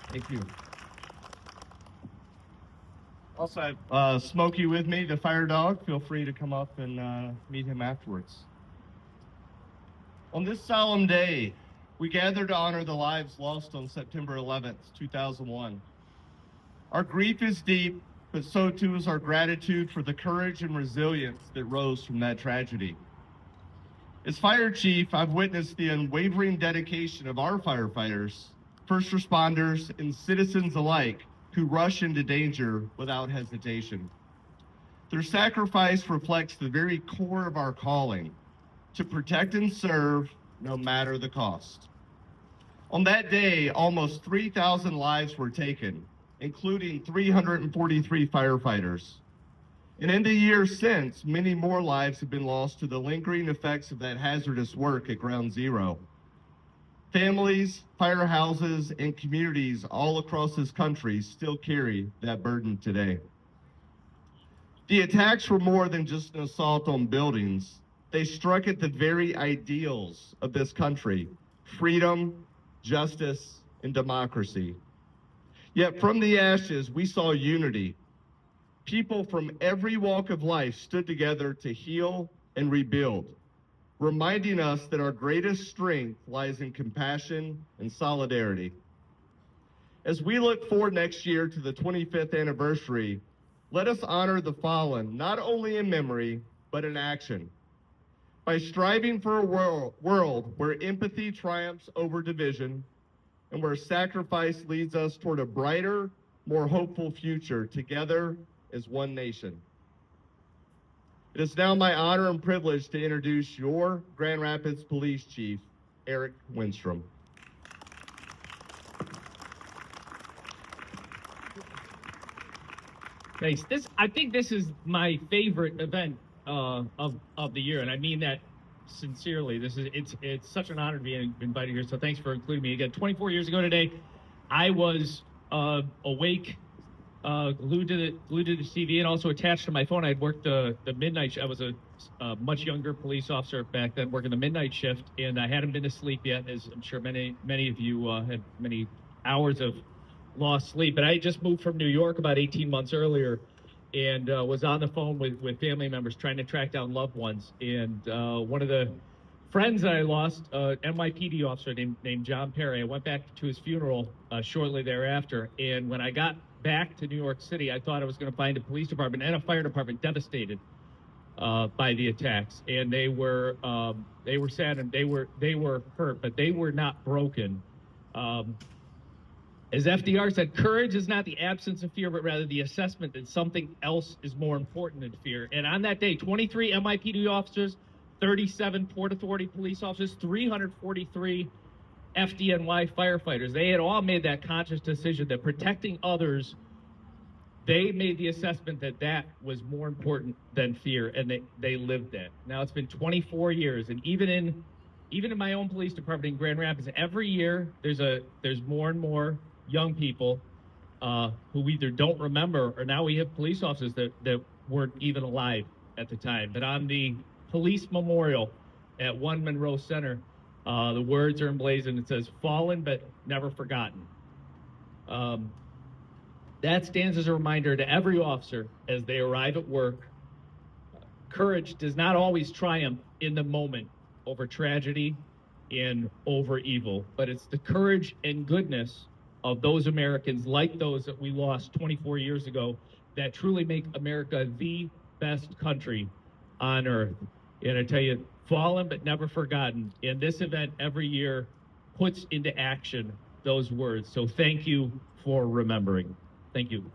Thank you. Also, I have Smokey with me, the fire dog. Feel free to come up and meet him afterwards. On this solemn day, we gather to honor the lives lost on September 11th, 2001. Our grief is deep, but so too is our gratitude for the courage and resilience that rose from that tragedy. As fire chief, I've witnessed the unwavering dedication of our firefighters, first responders, and citizens alike who rush into danger without hesitation. Their sacrifice reflects the very core of our calling, to protect and serve no matter the cost. On that day, almost 3,000 lives were taken, including 343 firefighters. And in the years since, many more lives have been lost to the lingering effects of that hazardous work at Ground Zero. Families, firehouses, and communities all across this country still carry that burden today. The attacks were more than just an assault on buildings. They struck at the very ideals of this country: freedom, justice, and democracy. Yet from the ashes, we saw unity. People from every walk of life stood together to heal and rebuild, reminding us that our greatest strength lies in compassion and solidarity. As we look forward next year to the 25th anniversary, let us honor the fallen, not only in memory, but in action. By striving for a world where empathy triumphs over division and where sacrifice leads us toward a brighter, more hopeful future together as one nation. It is now my honor and privilege to introduce your Grand Rapids Police Chief, Eric Winstrom. Thanks. I think this is my favorite event of the year, and I mean that sincerely. It's such an honor to be invited here. So thanks for including me again. 24 years ago today, I was awake, glued to the TV, and also attached to my phone. I'd worked the midnight shift. I was a much younger police officer back then, working the midnight shift, and I hadn't been to sleep yet, as I'm sure many of you had many hours of lost sleep. But I had just moved from New York about 18 months earlier, and was on the phone with family members trying to track down loved ones. And one of the friends that I lost, NYPD officer named John Perry, I went back to his funeral shortly thereafter. And when I got back to New York City, I thought I was going to find a police department and a fire department devastated by the attacks. And they were saddened, they were hurt, but they were not broken. As FDR said, courage is not the absence of fear, but rather the assessment that something else is more important than fear. And on that day, 23 NYPD officers, 37 Port Authority police officers, 343 FDNY firefighters. They had all made that conscious decision that protecting others, they made the assessment that that was more important than fear, and they lived that. Now it's been 24 years, and even in my own police department in Grand Rapids, every year there's more and more young people who either don't remember, or now we have police officers that weren't even alive at the time. But on the police memorial at 1 Monroe Center, the words are emblazoned. It says, "Fallen but never forgotten." That stands as a reminder to every officer as they arrive at work. Courage does not always triumph in the moment over tragedy and over evil, but it's the courage and goodness of those Americans, like those that we lost 24 years ago, that truly make America the best country on earth. And I tell you, fallen but never forgotten. And this event every year puts into action those words. So thank you for remembering. Thank you.